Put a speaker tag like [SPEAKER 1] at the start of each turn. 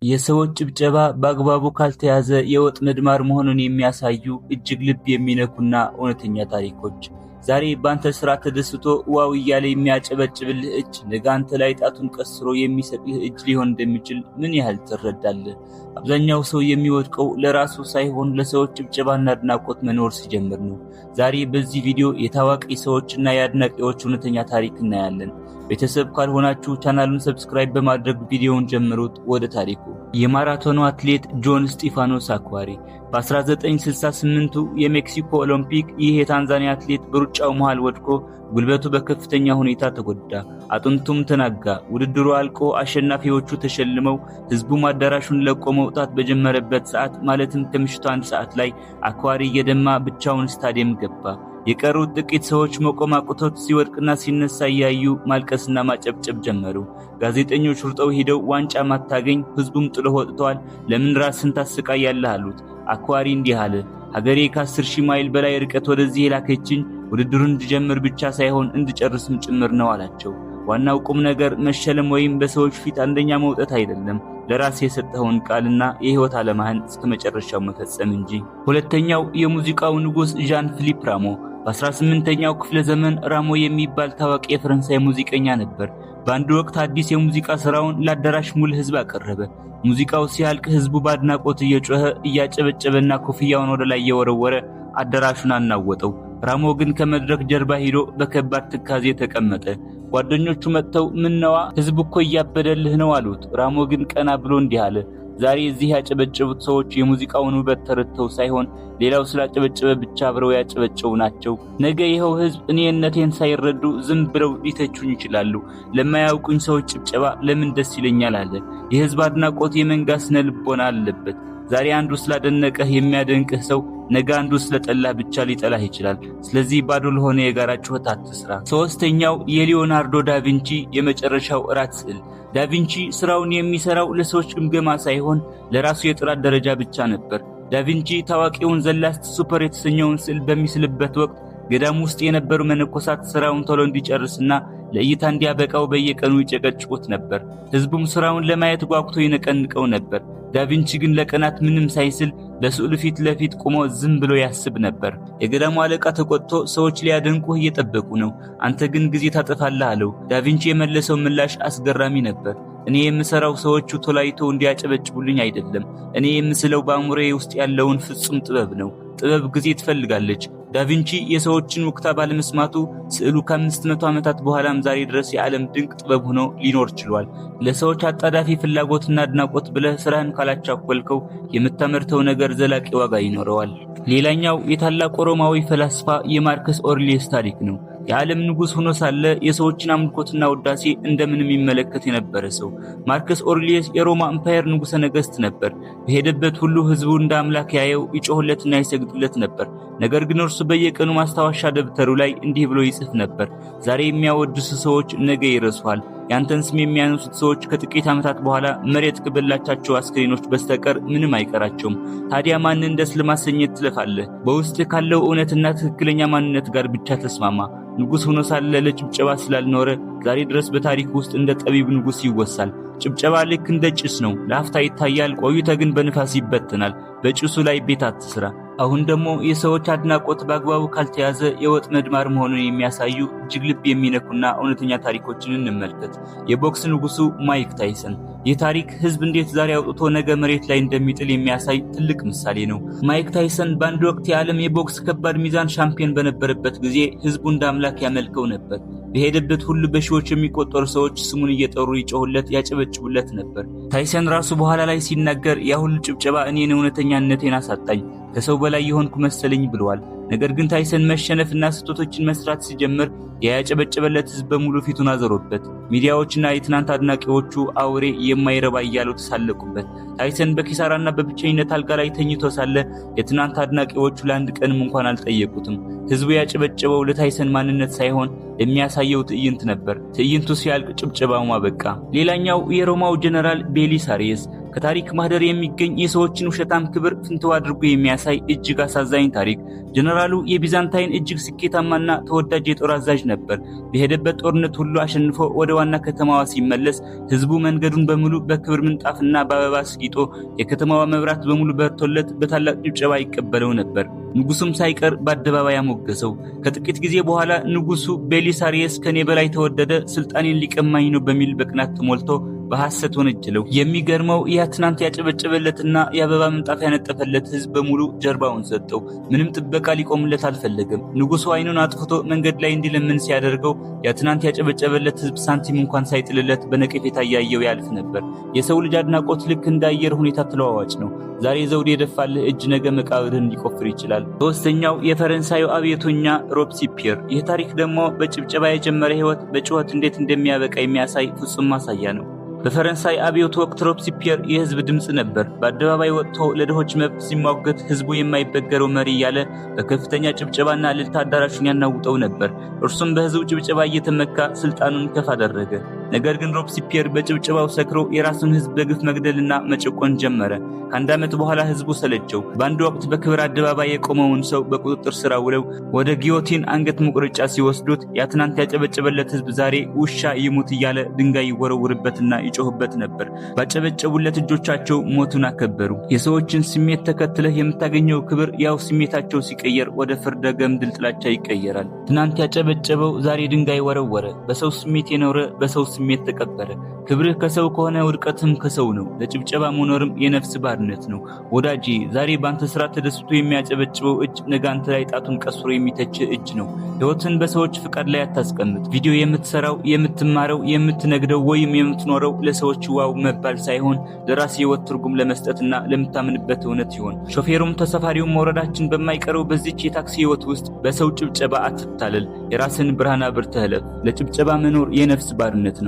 [SPEAKER 1] የሰዎች ጭብጨባ በአግባቡ ካልተያዘ የወጥመድ ማር መሆኑን የሚያሳዩ እጅግ ልብ የሚነኩና እውነተኛ ታሪኮች። ዛሬ ባንተ ስራ ተደስቶ ዋው እያለ የሚያጨበጭብልህ እጅ ነገ አንተ ላይ ጣቱን ቀስሮ የሚሰቅልህ እጅ ሊሆን እንደሚችል ምን ያህል ትረዳለህ? አብዛኛው ሰው የሚወድቀው ለራሱ ሳይሆን ለሰዎች ጭብጨባና አድናቆት መኖር ሲጀምር ነው። ዛሬ በዚህ ቪዲዮ የታዋቂ ሰዎችና የአድናቂዎች እውነተኛ ታሪክ እናያለን። ቤተሰብ ካልሆናችሁ ቻናሉን ሰብስክራይብ በማድረግ ቪዲዮውን ጀምሩት። ወደ ታሪኩ። የማራቶኑ አትሌት ጆን ስጢፋኖስ አክዋሪ በ1968 የሜክሲኮ ኦሎምፒክ ይህ የታንዛኒያ አትሌት በሩጫው መሃል ወድቆ ጉልበቱ በከፍተኛ ሁኔታ ተጎዳ፣ አጥንቱም ተናጋ። ውድድሩ አልቆ አሸናፊዎቹ ተሸልመው ህዝቡም አዳራሹን ለቆ መውጣት በጀመረበት ሰዓት ማለትም ከምሽቱ 1 ሰዓት ላይ አክዋሪ እየደማ ብቻውን ስታዲየም ገባ። የቀሩት ጥቂት ሰዎች መቆም አቅቶት ሲወድቅና ሲነሳ እያዩ ማልቀስና ማጨብጨብ ጀመሩ። ጋዜጠኞች ሩጠው ሄደው ዋንጫ ማታገኝ ህዝቡም ጥሎ ወጥቷል፣ ለምን ራስን ታሰቃያለህ አሉት። አክዋሪ እንዲህ አለ፣ ሀገሬ ከ10,000 ማይል በላይ ርቀት ወደዚህ የላከችኝ ውድድሩን እንድጀምር ብቻ ሳይሆን እንድጨርስም ጭምር ነው አላቸው። ዋናው ቁም ነገር መሸለም ወይም በሰዎች ፊት አንደኛ መውጣት አይደለም፣ ለራስ የሰጠኸውን ቃልና የህይወት ዓላማህን እስከ መጨረሻው መፈጸም እንጂ። ሁለተኛው የሙዚቃው ንጉስ ዣን ፊሊፕ ራሞ በ18ኛው ክፍለ ዘመን ራሞ የሚባል ታዋቂ የፈረንሳይ ሙዚቀኛ ነበር። በአንድ ወቅት አዲስ የሙዚቃ ስራውን ለአዳራሽ ሙሉ ህዝብ አቀረበ። ሙዚቃው ሲያልቅ ህዝቡ በአድናቆት እየጮኸ እያጨበጨበና ኮፍያውን ወደ ላይ እየወረወረ አዳራሹን አናወጠው። ራሞ ግን ከመድረክ ጀርባ ሄዶ በከባድ ትካዜ ተቀመጠ። ጓደኞቹ መጥተው ምነዋ ህዝቡ እኮ እያበደልህ ነው አሉት። ራሞ ግን ቀና ብሎ እንዲህ አለ፣ ዛሬ እዚህ ያጨበጨቡት ሰዎች የሙዚቃውን ውበት ተረድተው ሳይሆን ሌላው ስላጨበጨበ ብቻ አብረው ያጨበጨቡ ናቸው። ነገ ይኸው ህዝብ እኔነቴን ሳይረዱ ዝም ብለው ሊተቹኝ ይችላሉ። ለማያውቁኝ ሰዎች ጭብጨባ ለምን ደስ ይለኛል አለ። የህዝብ አድናቆት የመንጋ ስነ ልቦና አለበት። ዛሬ አንዱ ስላደነቀህ የሚያደንቅህ ሰው ነገ አንዱ ስለጠላህ ብቻ ሊጠላህ ይችላል። ስለዚህ ባዶ ለሆነ የጋራ ጩኸት አትስራ። ሶስተኛው የሊዮናርዶ ዳቪንቺ የመጨረሻው እራት ስዕል። ዳቪንቺ ስራውን የሚሰራው ለሰዎች ግምገማ ሳይሆን ለራሱ የጥራት ደረጃ ብቻ ነበር። ዳቪንቺ ታዋቂውን ዘላስት ሱፐር የተሰኘውን ስዕል በሚስልበት ወቅት ገዳም ውስጥ የነበሩ መነኮሳት ስራውን ቶሎ እንዲጨርስና ለእይታ እንዲያበቃው በየቀኑ ይጨቀጭቁት ነበር። ህዝቡም ስራውን ለማየት ጓጉቶ ይነቀንቀው ነበር። ዳቪንቺ ግን ለቀናት ምንም ሳይስል በስዕሉ ፊት ለፊት ቆሞ ዝም ብሎ ያስብ ነበር። የገዳሙ አለቃ ተቆጥቶ ሰዎች ሊያደንቁህ እየጠበቁ ነው፣ አንተ ግን ጊዜ ታጠፋለህ አለው። ዳቪንቺ የመለሰው ምላሽ አስገራሚ ነበር። እኔ የምሰራው ሰዎቹ ቶላይተው እንዲያጨበጭቡልኝ አይደለም፣ እኔ የምስለው በአእምሮዬ ውስጥ ያለውን ፍጹም ጥበብ ነው። ጥበብ ጊዜ ትፈልጋለች። ዳቪንቺ የሰዎችን ውክታ ባለመስማቱ ስዕሉ ከ500 ዓመታት በኋላም ዛሬ ድረስ የዓለም ድንቅ ጥበብ ሆኖ ሊኖር ችሏል። ለሰዎች አጣዳፊ ፍላጎትና አድናቆት ብለህ ስራህን ካላቻኮልከው የምታመርተው ነገር ዘላቂ ዋጋ ይኖረዋል። ሌላኛው የታላቁ ሮማዊ ፈላስፋ የማርከስ ኦርሊየስ ታሪክ ነው። የዓለም ንጉስ ሆኖ ሳለ የሰዎችን አምልኮትና ውዳሴ እንደምንም ይመለከት የነበረ ሰው። ማርከስ ኦርሊየስ የሮማ ኤምፓየር ንጉሠ ነገሥት ነበር። በሄደበት ሁሉ ህዝቡ እንደ አምላክ ያየው፣ ይጮህለትና ይሰግድለት ነበር። ነገር ግን እርሱ በየቀኑ ማስታወሻ ደብተሩ ላይ እንዲህ ብሎ ይጽፍ ነበር፣ ዛሬ የሚያወድሱ ሰዎች ነገ ይረሱሃል። ያንተን ስም የሚያነሱት ሰዎች ከጥቂት ዓመታት በኋላ መሬት ከበላቻቸው አስክሬኖች በስተቀር ምንም አይቀራቸውም። ታዲያ ማንን ደስ ለማሰኘት ትለፋለህ? በውስጥ ካለው እውነትና ትክክለኛ ማንነት ጋር ብቻ ተስማማ። ንጉስ ሆኖ ሳለ ለጭብጨባ ስላልኖረ ዛሬ ድረስ በታሪክ ውስጥ እንደ ጠቢብ ንጉስ ይወሳል። ጭብጨባ ልክ እንደ ጭስ ነው፣ ለአፍታ ይታያል፣ ቆይቶ ግን በንፋስ ይበተናል። በጭሱ ላይ ቤት አትስራ። አሁን ደግሞ የሰዎች አድናቆት በአግባቡ ካልተያዘ የወጥመድ ማር መሆኑን የሚያሳዩ እጅግ ልብ የሚነኩና እውነተኛ ታሪኮችን እንመልከት። የቦክስ ንጉሱ ማይክ ታይሰን። ይህ ታሪክ ህዝብ እንዴት ዛሬ አውጥቶ ነገ መሬት ላይ እንደሚጥል የሚያሳይ ትልቅ ምሳሌ ነው። ማይክ ታይሰን በአንድ ወቅት የዓለም የቦክስ ከባድ ሚዛን ሻምፒዮን በነበረበት ጊዜ ህዝቡ እንደ አምላክ ያመልከው ነበር። በሄደበት ሁሉ በሺዎች የሚቆጠሩ ሰዎች ስሙን እየጠሩ ይጮሁለት፣ ያጨበጭቡለት ነበር። ታይሰን ራሱ በኋላ ላይ ሲናገር ያ ሁሉ ጭብጨባ እኔን እውነተኛነቴን አሳጣኝ፣ ከሰው በላይ የሆንኩ መሰለኝ ብለዋል። ነገር ግን ታይሰን መሸነፍና ስህተቶችን መስራት ሲጀምር ያጨበጨበለት ህዝብ በሙሉ ፊቱን አዞረበት። ሚዲያዎችና የትናንት አድናቂዎቹ አውሬ የማይረባ እያሉ ተሳለቁበት። ታይሰን በኪሳራና በብቸኝነት አልጋ ላይ ተኝቶ ሳለ የትናንት አድናቂዎቹ ለአንድ ቀንም እንኳን አልጠየቁትም። ህዝቡ ያጨበጨበው ለታይሰን ማንነት ሳይሆን የሚያሳየው ትዕይንት ነበር። ትዕይንቱ ሲያልቅ ጭብጨባው አበቃ። ሌላኛው የሮማው ጀነራል ቤሊሳሪየስ ከታሪክ ማህደር የሚገኝ የሰዎችን ውሸታም ክብር ፍንትው አድርጎ የሚያሳይ እጅግ አሳዛኝ ታሪክ። ጀነራሉ የቢዛንታይን እጅግ ስኬታማና ተወዳጅ የጦር አዛዥ ነበር። በሄደበት ጦርነት ሁሉ አሸንፎ ወደ ዋና ከተማዋ ሲመለስ ህዝቡ መንገዱን በሙሉ በክብር ምንጣፍና በአበባ አስጊጦ የከተማዋ መብራት በሙሉ በርቶለት በታላቅ ጭብጨባ ይቀበለው ነበር። ንጉሱም ሳይቀር በአደባባይ አሞገሰው። ከጥቂት ጊዜ በኋላ ንጉሱ ቤሊሳሪየስ ከኔ በላይ ተወደደ፣ ስልጣኔን ሊቀማኝ ነው በሚል በቅናት ተሞልቶ በሐሰት ወነጀለው። የሚገርመው ያ ትናንት ያጨበጨበለትና የአበባ ምንጣፍ ያነጠፈለት ህዝብ በሙሉ ጀርባውን ሰጠው። ምንም ጥበቃ ሊቆምለት አልፈለገም። ንጉሱ አይኑን አጥፍቶ መንገድ ላይ እንዲለምን ሲያደርገው ያ ትናንት ያጨበጨበለት ህዝብ ሳንቲም እንኳን ሳይጥልለት በነቀፌታ እያየው ያልፍ ነበር። የሰው ልጅ አድናቆት ልክ እንደ አየር ሁኔታ ተለዋዋጭ ነው። ዛሬ ዘውድ የደፋልህ እጅ ነገ መቃብርህን ሊቆፍር ይችላል። ሶስተኛው የፈረንሳዩ አብዮተኛ ሮብስፒየር። ይህ ታሪክ ደግሞ በጭብጨባ የጀመረ ህይወት በጩኸት እንዴት እንደሚያበቃ የሚያሳይ ፍጹም ማሳያ ነው። በፈረንሳይ አብዮት ወቅት ሮብስፒየር የህዝብ ድምጽ ነበር። በአደባባይ ወጥቶ ለድሆች መብት ሲሟገት ህዝቡ የማይበገረው መሪ እያለ በከፍተኛ ጭብጨባና እልልታ አዳራሹን ያናውጠው ነበር። እርሱም በህዝቡ ጭብጨባ እየተመካ ስልጣኑን ከፍ አደረገ። ነገር ግን ሮብስፒየር በጭብጨባው ሰክሮ የራሱን ህዝብ በግፍ መግደልና መጨቆን ጀመረ። ከአንድ ዓመት በኋላ ህዝቡ ሰለቸው። በአንድ ወቅት በክብር አደባባይ የቆመውን ሰው በቁጥጥር ስር አውለው ወደ ጊዮቲን አንገት መቁረጫ ሲወስዱት ያ ትናንት ያጨበጨበለት ህዝብ ዛሬ ውሻ ይሙት እያለ ድንጋይ ይወረውርበትና ይጮህበት ነበር። ባጨበጨቡለት እጆቻቸው ሞቱን አከበሩ። የሰዎችን ስሜት ተከትለህ የምታገኘው ክብር ያው ስሜታቸው ሲቀየር ወደ ፍርደ ገምድል ጥላቻ ይቀየራል። ትናንት ያጨበጨበው ዛሬ ድንጋይ ወረወረ። በሰው ስሜት የኖረ በሰው ስሜት ተቀበረ። ክብርህ ከሰው ከሆነ ውድቀትም ከሰው ነው። ለጭብጨባ መኖርም የነፍስ ባርነት ነው። ወዳጄ ዛሬ ባንተ ስራ ተደስቶ የሚያጨበጭበው እጅ ነገ አንተ ላይ ጣቱን ቀስሮ የሚተች እጅ ነው። ህይወትን በሰዎች ፍቃድ ላይ አታስቀምጥ። ቪዲዮ የምትሰራው፣ የምትማረው፣ የምትነግደው ወይም የምትኖረው ለሰዎች ዋው መባል ሳይሆን ለራስ ህይወት ትርጉም ለመስጠትና ለምታምንበት እውነት ይሆን። ሾፌሩም ተሳፋሪውም መውረዳችን በማይቀረው በዚች የታክሲ ህይወት ውስጥ በሰው ጭብጨባ አትታለል። የራስን ብርሃን አብርተህ እለፍ። ለጭብጨባ መኖር የነፍስ ባርነት ነው።